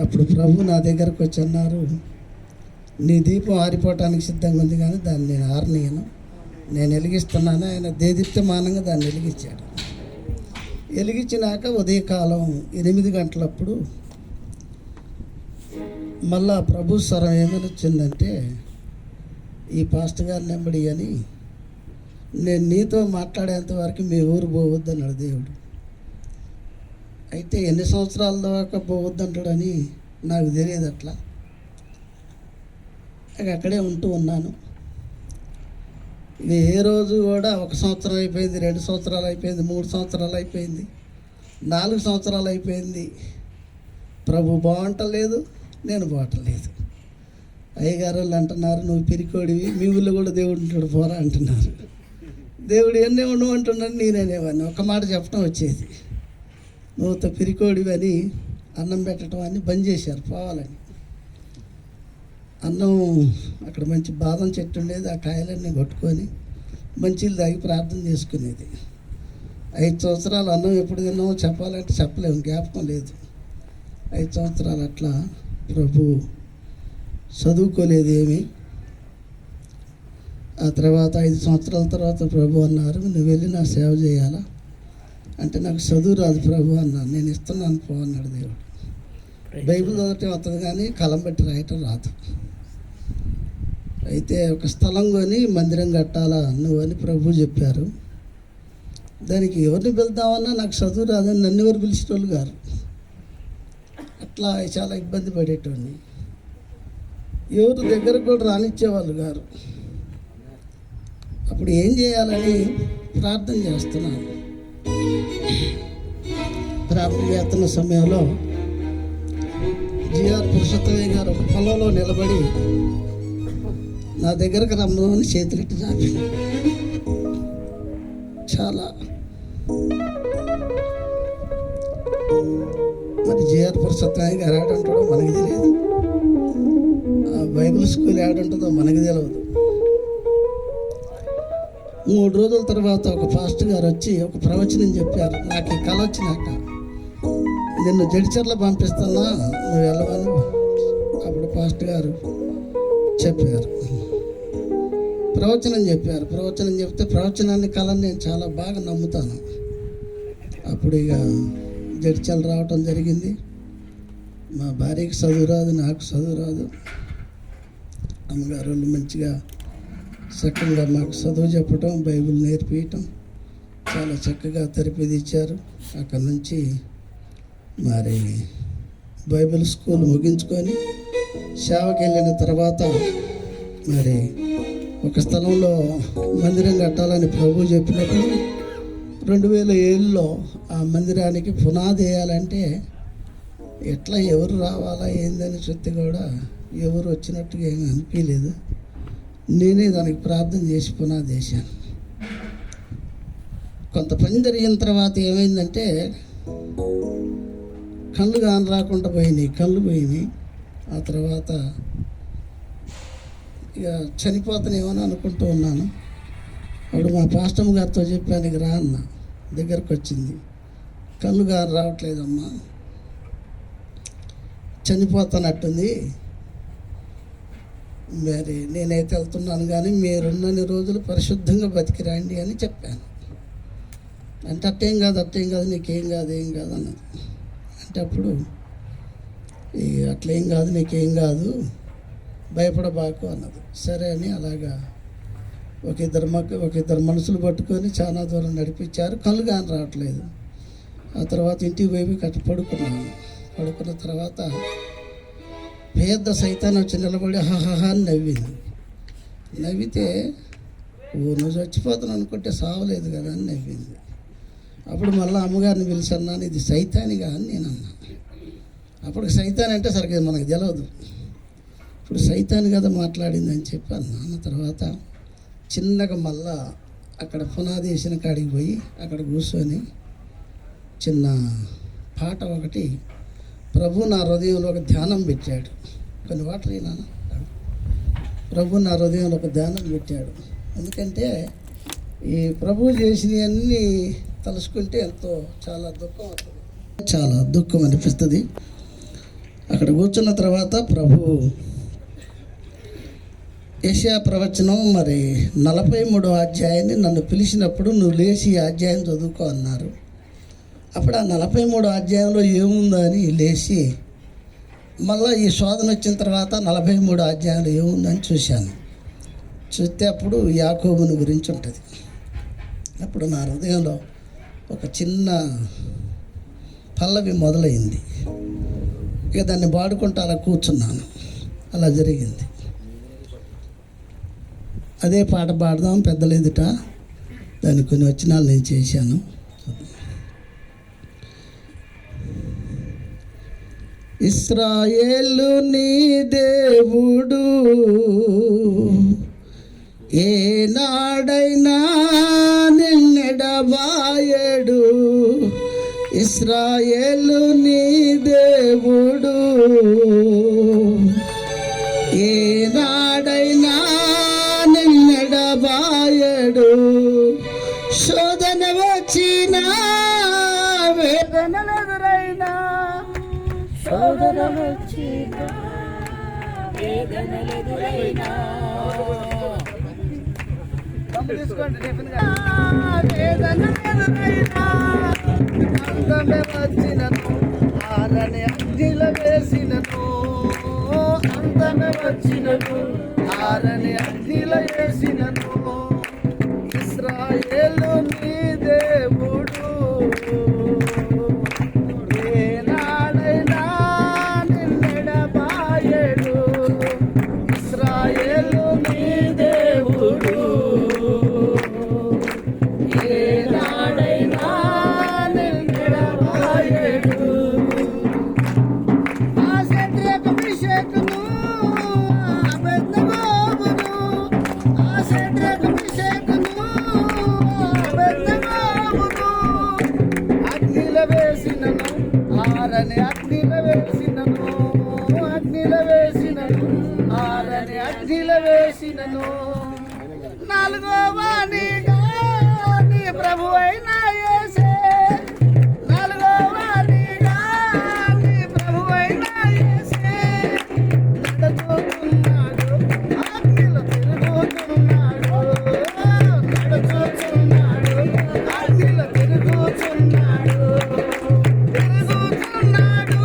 అప్పుడు ప్రభు నా దగ్గరకు వచ్చి అన్నారు, నీ దీపం ఆరిపోవటానికి సిద్ధంగా ఉంది కానీ దాన్ని నేను ఆరనీయను, నేను వెలిగిస్తున్నాను. ఆయన దేదీప్యమానంగా దాన్ని వెలిగించాడు. వెలిగించినాక ఉదయకాలం 8 గంటలప్పుడు మళ్ళా ప్రభు స్వరం ఏమైనా వచ్చిందంటే, ఈ పాస్టర్ గారి నెంబడి అని, నేను నీతో మాట్లాడేంత వరకు మీ ఊరు పోవద్దు అన్నాడు దేవుడు. అయితే ఎన్ని సంవత్సరాల దాకా పోవద్దంటాడని నాకు తెలియదు. అట్లా అక్కడే ఉంటూ ఉన్నాను. ఏ రోజు కూడా 1 సంవత్సరం అయిపోయింది, 2 సంవత్సరాలు అయిపోయింది, 3 సంవత్సరాలు అయిపోయింది, 4 సంవత్సరాలు అయిపోయింది. ప్రభు బాగుంటలేదు, నేను బాగుంటలేదు. అయ్యగారు వాళ్ళు అంటున్నారు, నువ్వు పిరికోడివి, మీ ఊళ్ళో కూడా దేవుడు ఉంటాడు పోరా అంటున్నారు. దేవుడు ఎన్నే ఉండవు అంటున్నాడు, నేనేవాడిని. ఒక మాట చెప్పడం వచ్చేది, నువ్వుతో పిరికోడివి అని అన్నం పెట్టడం అని బంద్ చేశారు పోవాలని. అన్నం అక్కడ మంచి బాదం చెట్టు ఉండేది, ఆ కాయలన్నీ కొట్టుకొని మంచిలు తాగి ప్రార్థన చేసుకునేది. 5 సంవత్సరాలు అన్నం ఎప్పుడు తిన్నామో చెప్పాలంటే చెప్పలేము, జ్ఞాపకం లేదు. 5 సంవత్సరాలు అట్లా ప్రభు చదువుకోలేదు ఏమి. ఆ తర్వాత 5 సంవత్సరాల తర్వాత ప్రభు అన్నారు, నువ్వు వెళ్ళి నా సేవ చేయాలా అంటే, నాకు చదువు రాదు ప్రభు అన్నాను. నేను ఇస్తున్నాను పో అన్నాడు దేవుడు. బైబిల్ చదవటం వస్తుంది కానీ కలం పెట్టి రాయటం రాదు. అయితే ఒక స్థలం కొని మందిరం కట్టాలా నువ్వు అని ప్రభు చెప్పారు. దానికి ఎవరిని పిలుద్దామన్నా నాకు చదువు రాదని నన్ను ఎవరు పిలిచేటోళ్ళు గారు. అట్లా చాలా ఇబ్బంది పడేటోడిని. ఎవరు దగ్గరకు కూడా రానిచ్చేవాళ్ళు గారు. అప్పుడు ఏం చేయాలని ప్రార్థన చేస్తున్నాను. ప్రార్థన చేస్తున్న సమయంలో జిఆర్ పురుషోత్తమయ్య గారు ఒక పొలంలో నిలబడి నా దగ్గరకు రమ్మని చేతులెట్టి చాపి, చాలా మరి జిఆర్ పురుషోత్తమయ్య గారు ఏడంటాడో మనకి తెలియదు, బైబిల్ స్కూల్ ఏడంటుందో మనకి తెలియదు. 3 రోజుల తర్వాత ఒక పాస్టర్ గారు వచ్చి ఒక ప్రవచనం చెప్పారు. నాకు ఈ కళ వచ్చినాక, నిన్ను జడ్చర్ల పంపిస్తున్నా, నువ్వు వెళ్ళవని అప్పుడు పాస్టర్ గారు చెప్పారు. ప్రవచనం చెప్పారు. ప్రవచనం చెప్తే ప్రవచనాన్ని కళని నేను చాలా బాగా నమ్ముతాను. అప్పుడు ఇక జడ్చర్ల రావటం జరిగింది. మా భార్యకి చదువు రాదు, నాకు చదువు రాదు. అమ్మగారు వాళ్ళు మంచిగా చక్కగా మాకు చదువు చెప్పటం, బైబిల్ నేర్పించటం చాలా చక్కగా తెరపిదిచ్చారు. అక్కడి నుంచి మరి బైబిల్ స్కూల్ ముగించుకొని సేవకి వెళ్ళిన తర్వాత మరి ఒక స్థలంలో మందిరం కట్టాలని ప్రభు చెప్పినప్పుడు 2007లో ఆ మందిరానికి పునాది వేయాలంటే ఎట్లా ఎవరు రావాలా ఏందని చూస్తే కూడా ఎవరు వచ్చినట్టుగా ఏమీ అనిపించలేదు. నేనే దానికి ప్రార్థన చేసి పునాది వేశాను. కొంత పని జరిగిన తర్వాత ఏమైందంటే కళ్ళు కాని రాకుండా పోయినాయి, కళ్ళు పోయినాయి. ఆ తర్వాత ఇక చనిపోతానేమని అనుకుంటూ ఉన్నాను. అప్పుడు మా పాస్టమ్ గారితో చెప్పాను, ఇక రా అన్న. దగ్గరకు వచ్చింది, కళ్ళు గారు రావట్లేదమ్మా, చనిపోతానట్టుంది, మరి నేనైతే వెళ్తున్నాను కానీ మీరున్నన్ని రోజులు పరిశుద్ధంగా బతికిరండి అని చెప్పాను. అంటే అట్టేం కాదు నీకేం కాదు, ఏం కాదు అన్నది. అంటే అప్పుడు అట్లేం కాదు, నీకేం కాదు, భయపడబాకు అన్నది. సరే అని అలాగా ఒక ఇద్దరు మనుషులు పట్టుకొని చాలా దూరం నడిపించారు. కళ్ళు కానీ రావట్లేదు. ఆ తర్వాత ఇంటికి పోయి కట్టి పడుకున్న తర్వాత పెద్ద సైతాన్ని వచ్చి నిలబడి హాహా అని నవ్వింది. నవ్వితే నువ్వు చచ్చిపోతాను అనుకుంటే సావలేదు కదా అని నవ్వింది. అప్పుడు మళ్ళీ అమ్మగారిని పిలిచి అన్నాను, ఇది సైతానిగా అని నేను అన్నాను. అప్పుడు సైతాన్ అంటే సరిగ్గా మనకు తెలియదు. ఇప్పుడు సైతాన్ కదా మాట్లాడింది అని చెప్పి అన్నాను. తర్వాత చిన్నగా మళ్ళా అక్కడ పునాది వేసిన కాడికి పోయి అక్కడ కూర్చొని చిన్న పాట ఒకటి, ప్రభు నా హృదయంలో ఒక ధ్యానం పెట్టాడు. కొన్ని వాటర్ అయినా ప్రభు నా హృదయంలో ఒక ధ్యానం పెట్టాడు. ఎందుకంటే ఈ ప్రభు చేసినవన్నీ తలుసుకుంటే ఎంతో చాలా దుఃఖం అవుతుంది. చాలా దుఃఖం అనిపిస్తుంది. అక్కడ కూర్చున్న తర్వాత ప్రభు యెషయా ప్రవచనం మరి 43వ అధ్యాయాన్ని నన్ను పిలిచినప్పుడు నువ్వు లేచి ఈ అధ్యాయం చదువుకో అన్నారు. అప్పుడు ఆ 43వ అధ్యాయంలో ఏముందో అని లేచి మళ్ళీ ఈ శోధన వచ్చిన తర్వాత 43వ అధ్యాయంలో ఏముందని చూశాను. చూస్తే అప్పుడు యాకోబుని గురించి ఉంటుంది. అప్పుడు నా హృదయంలో ఒక చిన్న పల్లవి మొదలైంది. ఇక దాన్ని పాడుకుంటూ అలా కూర్చున్నాను. అలా జరిగింది. అదే పాట పాడదాం పెద్దలు ఎదుట. దానికి కొన్ని వచనాలు నేను చేశాను. ఇశ్రాయేలు నీ దేవుడు ఏనాడైనా నిన్నెడబాయడు. ఇశ్రాయేలు నీ దేవుడు ఏనాడైనా నిన్నెడబాయడు. శోధన వచ్చినా వేదనలెదురైనా, శోధన వచ్చినా వేదనలెదురైనా, వేదనలెదురైనా అందమే వచ్చినను ఆరని అగ్నిల వేసినను, అందమే వచ్చినను ఆరని అగ్నిల వేసినను. ఇశ్రాయేలు నీ దేవుడు ఏనాడైనా నిన్నెడబాయడు. ఇశ్రాయేలు నీ దేవుడు ఏనాడైనా నిన్నెడబాయడు. ఆ శద్రకు మిషకును అబేద్నెగోగును, ఆ శద్రకు మిషకును అబేద్నెగోగును అగ్నిల వేసినను ఆరని అగ్నిల వేసినను, అగ్నిల వేసినను ఆరని అగ్నిల వేసినను. నాలుగో వాణిగా నీ ప్రభు అయిన యేసే, నాలుగో వాణిగా నీ ప్రభు అయిన యేసే నడుచుచున్నాడు, అగ్నిలో తిరుగుతున్నాడు, నడుచుచున్నాడు, అగ్నిలో తిరుగుతున్నాడు, తిరుగుతున్నాడు,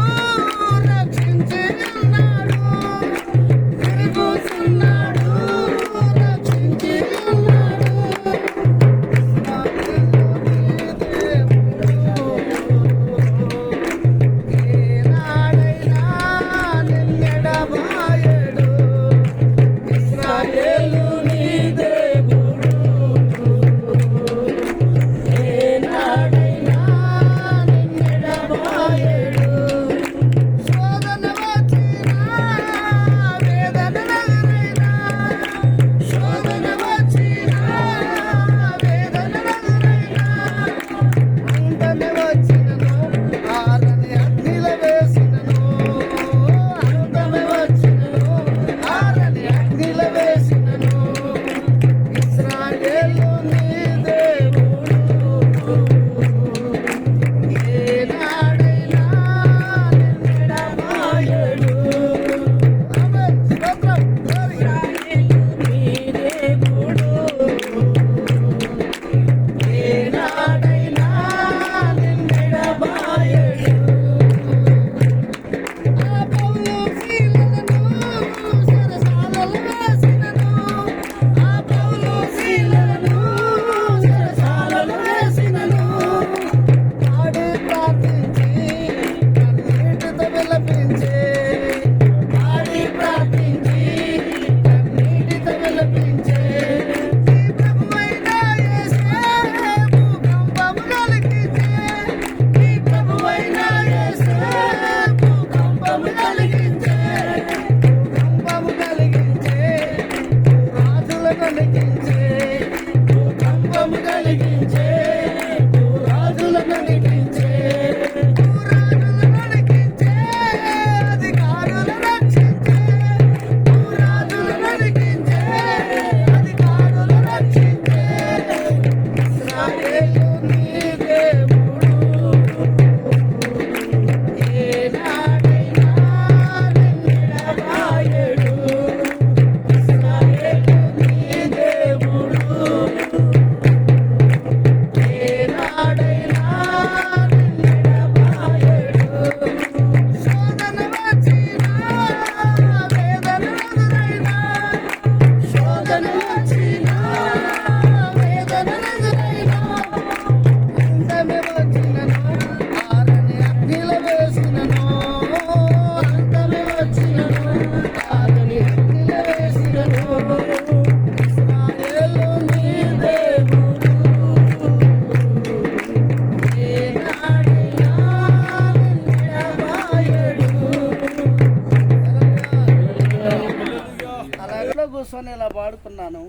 పట్టుకొని ఇలా పాడుకున్నాను.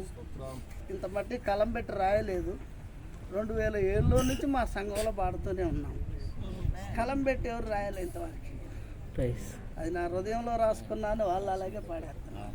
ఇంత మట్టి కలం పెట్టి రాయలేదు. 2007లో నుంచి మా సంఘంలో పాడుతూనే ఉన్నాం. కలం పెట్టి ఎవరు రాయలేదు ఇంతవరకు. అది నా హృదయంలో రాసుకున్నాను, వాళ్ళు అలాగే పాడేస్తున్నారు.